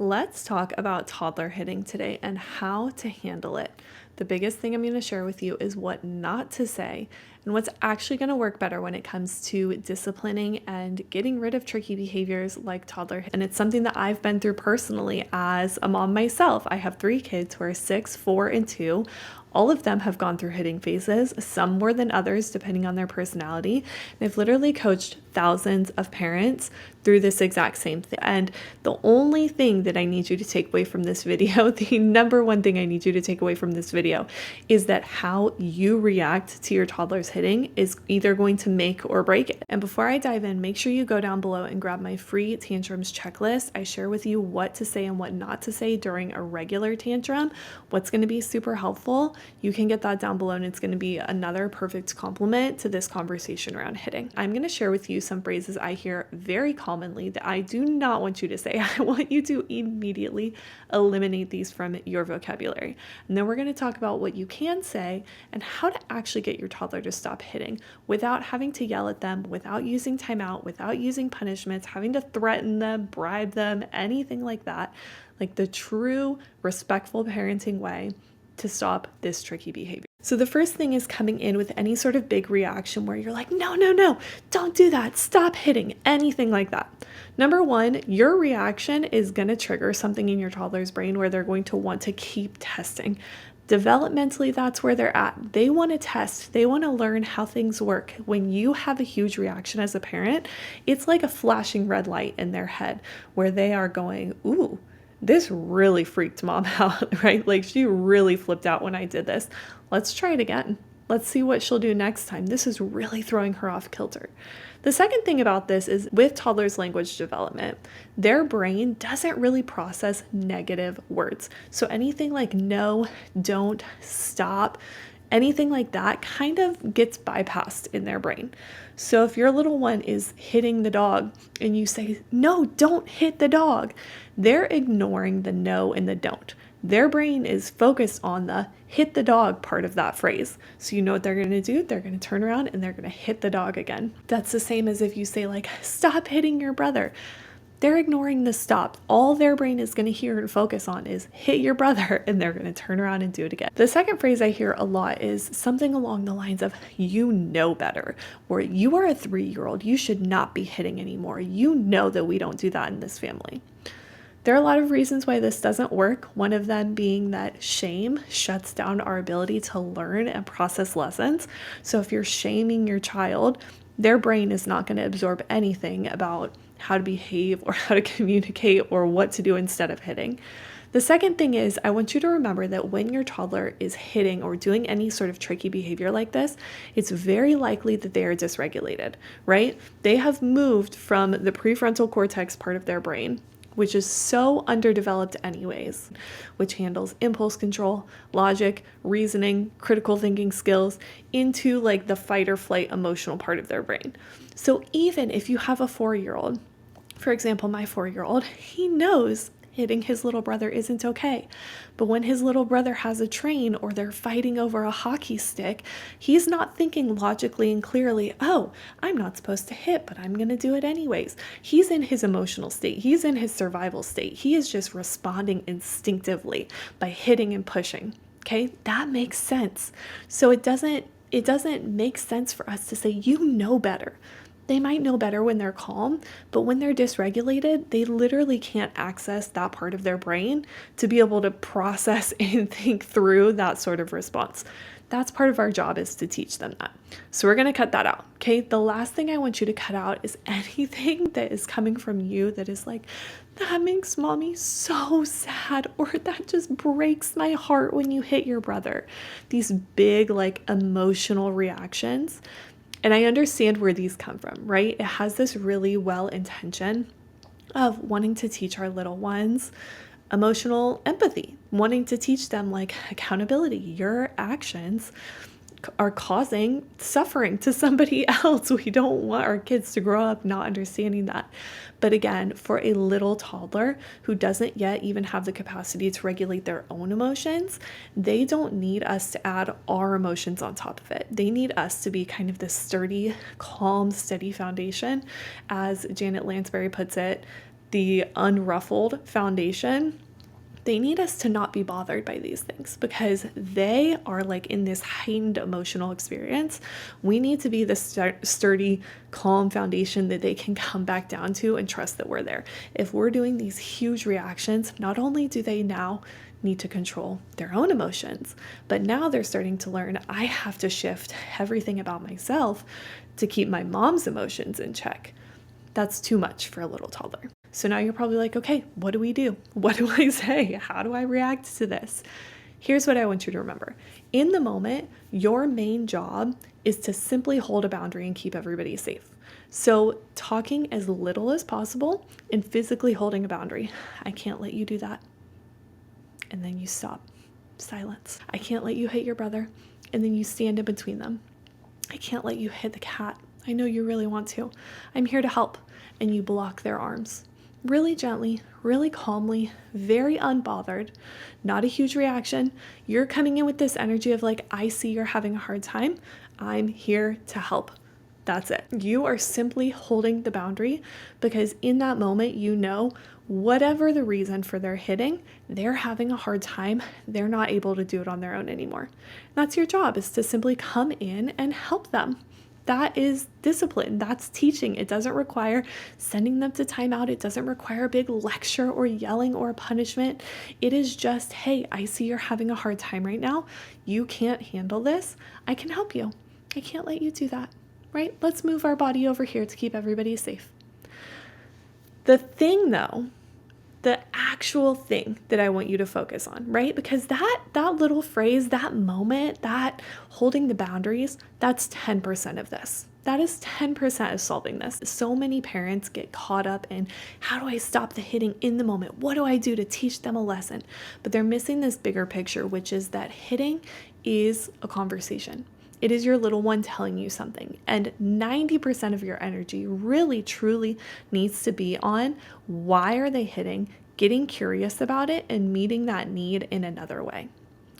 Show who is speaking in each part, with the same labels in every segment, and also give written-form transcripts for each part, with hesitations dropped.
Speaker 1: Let's talk about toddler hitting today and how to handle it. The biggest thing I'm going to share with you is what not to say and what's actually going to work better when it comes to disciplining and getting rid of tricky behaviors like toddler. And it's something that I've been through personally as a mom myself. I have 3 kids who are 6, 4, and 2. All of them have gone through hitting phases, some more than others, depending on their personality. And I've literally coached thousands of parents through this exact same thing. And the only thing that I need you to take away from this video, the number one thing I need you to take away from this video, is that how you react to your toddler's hitting is either going to make or break it. And before I dive in, make sure you go down below and grab my free tantrums checklist. I share with you what to say and what not to say during a regular tantrum, what's going to be super helpful. You can get that down below, and it's going to be another perfect complement to this conversation around hitting. I'm going to share with you some phrases I hear very commonly that I do not want you to say. I want you to immediately eliminate these from your vocabulary. And then we're going to talk about what you can say and how to actually get your toddler to stop hitting without having to yell at them, without using timeout, without using punishments, having to threaten them, bribe them, anything like that. Like the true respectful parenting way to stop this tricky behavior. So the first thing is coming in with any sort of big reaction where you're like, no, don't do that. Stop hitting, anything like that. Number one, your reaction is going to trigger something in your toddler's brain where they're going to want to keep testing. Developmentally, that's where they're at. They want to test. They want to learn how things work. When you have a huge reaction as a parent, it's like a flashing red light in their head where they are going, ooh, this really freaked mom out, right? Like she really flipped out when I did this. Let's try it again. Let's see what she'll do next time. This is really throwing her off kilter. The second thing about this is with toddlers' language development, their brain doesn't really process negative words. So anything like no, don't, stop, anything like that kind of gets bypassed in their brain. So if your little one is hitting the dog and you say, no, don't hit the dog, they're ignoring the no and the don't. Their brain is focused on the hit the dog part of that phrase. So you know what they're going to do? They're going to turn around and they're going to hit the dog again. That's the same as if you say like, stop hitting your brother. They're ignoring the stop. All their brain is going to hear and focus on is hit your brother, and they're going to turn around and do it again. The second phrase I hear a lot is something along the lines of you know better, or you are a 3-year-old. You should not be hitting anymore. You know that we don't do that in this family. There are a lot of reasons why this doesn't work. One of them being that shame shuts down our ability to learn and process lessons. So if you're shaming your child, their brain is not going to absorb anything about how to behave or how to communicate or what to do instead of hitting. The second thing is I want you to remember that when your toddler is hitting or doing any sort of tricky behavior like this, it's very likely that they are dysregulated, right? They have moved from the prefrontal cortex part of their brain, which is so underdeveloped anyways, which handles impulse control, logic, reasoning, critical thinking skills, into like the fight or flight emotional part of their brain. So even if you have a 4-year-old, for example, my 4-year-old, he knows hitting his little brother isn't okay. But when his little brother has a train or they're fighting over a hockey stick, he's not thinking logically and clearly, oh, I'm not supposed to hit, but I'm going to do it anyways. He's in his emotional state. He's in his survival state. He is just responding instinctively by hitting and pushing. Okay, that makes sense. So it doesn't make sense for us to say, you know better. They might know better when they're calm, but when they're dysregulated, they literally can't access that part of their brain to be able to process and think through that sort of response. That's part of our job, is to teach them that. So we're going to cut that out. Okay. The last thing I want you to cut out is anything that is coming from you that is like, that makes mommy so sad, or that just breaks my heart when you hit your brother. These big, like emotional reactions. And I understand where these come from, right? It has this really well intention of wanting to teach our little ones emotional empathy, wanting to teach them like accountability. Your actions are causing suffering to somebody else. We don't want our kids to grow up not understanding that. But again, for a little toddler who doesn't yet even have the capacity to regulate their own emotions, they don't need us to add our emotions on top of it. They need us to be kind of this sturdy, calm, steady foundation. As Janet Lansbury puts it, the unruffled foundation, they need us to not be bothered by these things because they are like in this heightened emotional experience. We need to be the sturdy, calm foundation that they can come back down to and trust that we're there. If we're doing these huge reactions, not only do they now need to control their own emotions, but now they're starting to learn I have to shift everything about myself to keep my mom's emotions in check. That's too much for a little toddler. So now you're probably like, okay, what do we do? What do I say? How do I react to this? Here's what I want you to remember. In the moment, your main job is to simply hold a boundary and keep everybody safe. So talking as little as possible and physically holding a boundary. I can't let you do that. And then you stop. Silence. I can't let you hit your brother. And then you stand in between them. I can't let you hit the cat. I know you really want to. I'm here to help. And you block their arms. Really gently, really calmly, very unbothered, not a huge reaction. You're coming in with this energy of like, I see you're having a hard time. I'm here to help. That's it. You are simply holding the boundary because in that moment, you know, whatever the reason for their hitting, they're having a hard time. They're not able to do it on their own anymore. That's your job, is to simply come in and help them. That is discipline. That's teaching. It doesn't require sending them to timeout. It doesn't require a big lecture or yelling or a punishment. It is just, hey, I see you're having a hard time right now. You can't handle this. I can help you. I can't let you do that, right? Let's move our body over here to keep everybody safe. The thing though, the actual thing that I want you to focus on, right? Because that little phrase, that moment, that holding the boundaries, that's 10% of this. That is 10% of solving this. So many parents get caught up in how do I stop the hitting in the moment? What do I do to teach them a lesson? But they're missing this bigger picture, which is that hitting is a conversation. It is your little one telling you something. And 90% of your energy really, truly needs to be on why are they hitting, getting curious about it, and meeting that need in another way.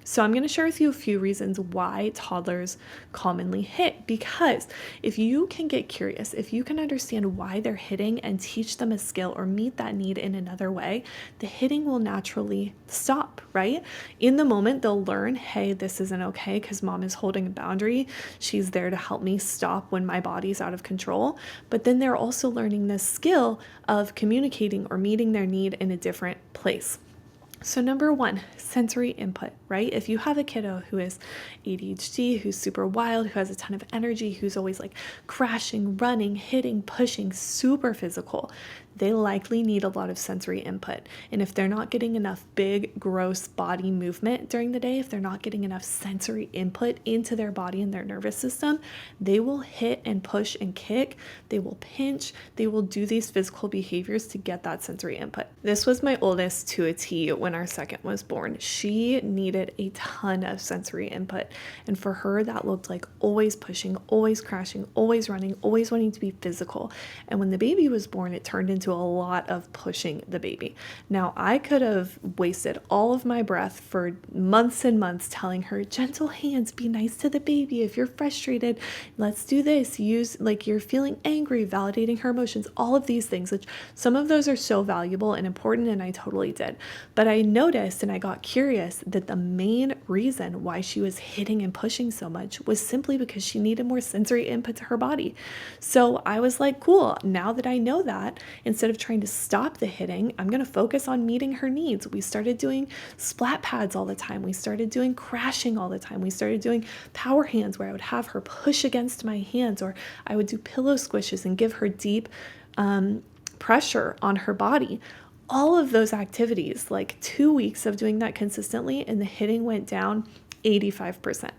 Speaker 1: So I'm going to share with you a few reasons why toddlers commonly hit, because if you can get curious, if you can understand why they're hitting and teach them a skill or meet that need in another way, the hitting will naturally stop, right? In the moment, they'll learn, hey, this isn't okay because mom is holding a boundary. She's there to help me stop when my body's out of control. But then they're also learning this skill of communicating or meeting their need in a different place. So number one, sensory input, right? If you have a kiddo who is ADHD, who's super wild, who has a ton of energy, who's always like crashing, running, hitting, pushing, super physical, they likely need a lot of sensory input. And if they're not getting enough big, gross body movement during the day, if they're not getting enough sensory input into their body and their nervous system, they will hit and push and kick. They will pinch. They will do these physical behaviors to get that sensory input. This was my oldest to a T when our second was born. She needed a ton of sensory input. And for her, that looked like always pushing, always crashing, always running, always wanting to be physical. And when the baby was born, it turned into a lot of pushing the baby. Now, I could have wasted all of my breath for months and months telling her, gentle hands, be nice to the baby. If you're frustrated, let's do this. Use like you're feeling angry, validating her emotions, all of these things, which some of those are so valuable and important, and I totally did. But I noticed and I got curious that the main reason why she was hitting and pushing so much was simply because she needed more sensory input to her body. So I was like, cool, now that I know that, instead of trying to stop the hitting, I'm going to focus on meeting her needs. We started doing splat pads all the time. We started doing crashing all the time. We started doing power hands where I would have her push against my hands, or I would do pillow squishes and give her deep pressure on her body. All of those activities, like 2 weeks of doing that consistently, and the hitting went down 85%.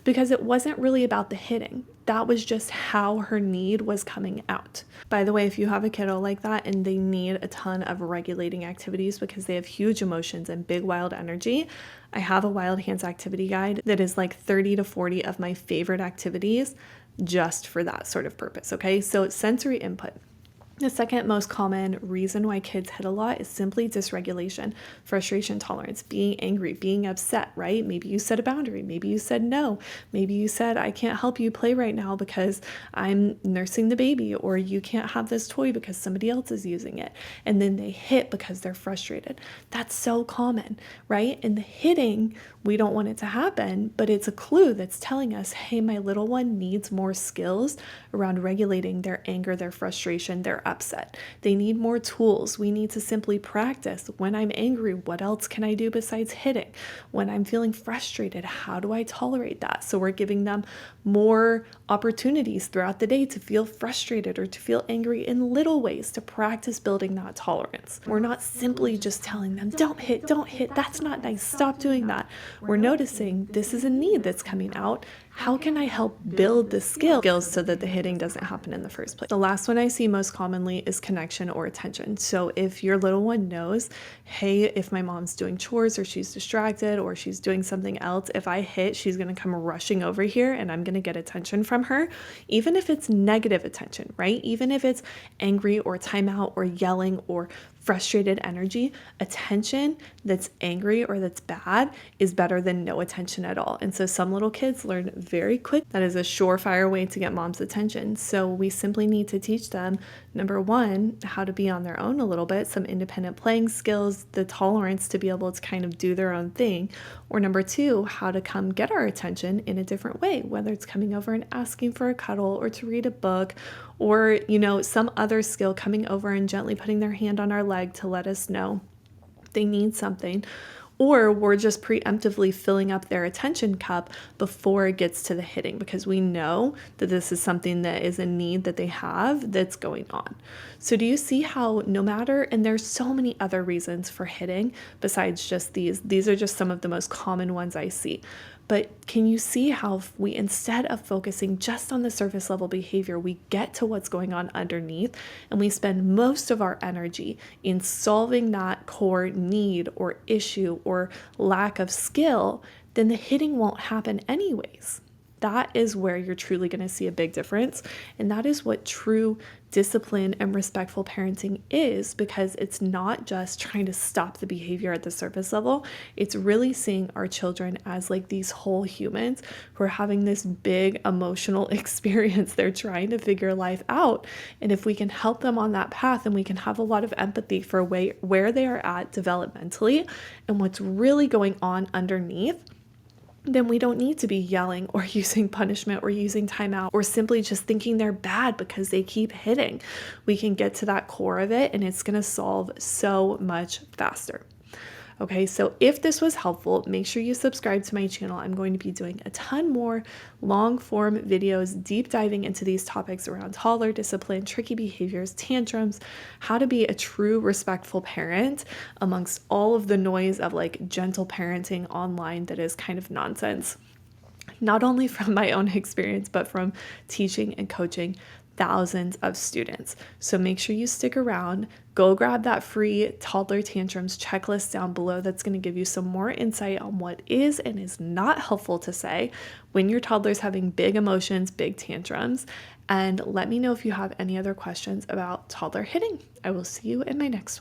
Speaker 1: Because it wasn't really about the hitting. That was just how her need was coming out. By the way, if you have a kiddo like that and they need a ton of regulating activities because they have huge emotions and big wild energy, I have a wild hands activity guide that is like 30 to 40 of my favorite activities just for that sort of purpose, okay? So sensory input. The second most common reason why kids hit a lot is simply dysregulation, frustration tolerance, being angry, being upset, right? Maybe you set a boundary. Maybe you said no. Maybe you said, I can't help you play right now because I'm nursing the baby, or you can't have this toy because somebody else is using it. And then they hit because they're frustrated. That's so common, right? And the hitting, we don't want it to happen, but it's a clue that's telling us, hey, my little one needs more skills around regulating their anger, their frustration, their upset. They need more tools. We need to simply practice. When I'm angry, what else can I do besides hitting? When I'm feeling frustrated, how do I tolerate that? So we're giving them more opportunities throughout the day to feel frustrated or to feel angry in little ways, to practice building that tolerance. We're not simply just telling them, don't hit, that's not nice, stop doing that. We're noticing this is a need that's coming out. How can I help build the skills so that the hitting doesn't happen in the first place? The last one I see most commonly is connection or attention. So if your little one knows, hey, if my mom's doing chores or she's distracted or she's doing something else, if I hit, she's going to come rushing over here and I'm going to get attention from her, even if it's negative attention, right? Even if it's angry or timeout or yelling or frustrated energy, attention that's angry or that's bad is better than no attention at all. And so some little kids learn very quick that is a surefire way to get mom's attention. So we simply need to teach them, number one, how to be on their own a little bit, some independent playing skills, the tolerance to be able to kind of do their own thing. Or number two, how to come get our attention in a different way, whether it's coming over and asking for a cuddle or to read a book, or, some other skill, coming over and gently putting their hand on our leg to let us know they need something. Or we're just preemptively filling up their attention cup before it gets to the hitting, because we know that this is something that is a need that they have that's going on. So do you see how no matter, and there's so many other reasons for hitting besides just these are just some of the most common ones I see. But can you see how we, instead of focusing just on the surface level behavior, we get to what's going on underneath and we spend most of our energy in solving that core need or issue or lack of skill, then the hitting won't happen anyways. That is where you're truly going to see a big difference. And that is what true discipline and respectful parenting is, because it's not just trying to stop the behavior at the surface level. It's really seeing our children as like these whole humans who are having this big emotional experience. They're trying to figure life out. And if we can help them on that path and we can have a lot of empathy for where they are at developmentally and what's really going on underneath, then we don't need to be yelling or using punishment or using timeout or simply just thinking they're bad because they keep hitting. We can get to that core of it and it's going to solve so much faster. Okay, so if this was helpful, make sure you subscribe to my channel. I'm going to be doing a ton more long form videos, deep diving into these topics around toddler discipline, tricky behaviors, tantrums, how to be a true respectful parent amongst all of the noise of like gentle parenting online that is kind of nonsense. Not only from my own experience, but from teaching and coaching thousands of students. So make sure you stick around. Go grab that free toddler tantrums checklist down below. That's going to give you some more insight on what is and is not helpful to say when your toddler's having big emotions, big tantrums. And let me know if you have any other questions about toddler hitting. I will see you in my next one.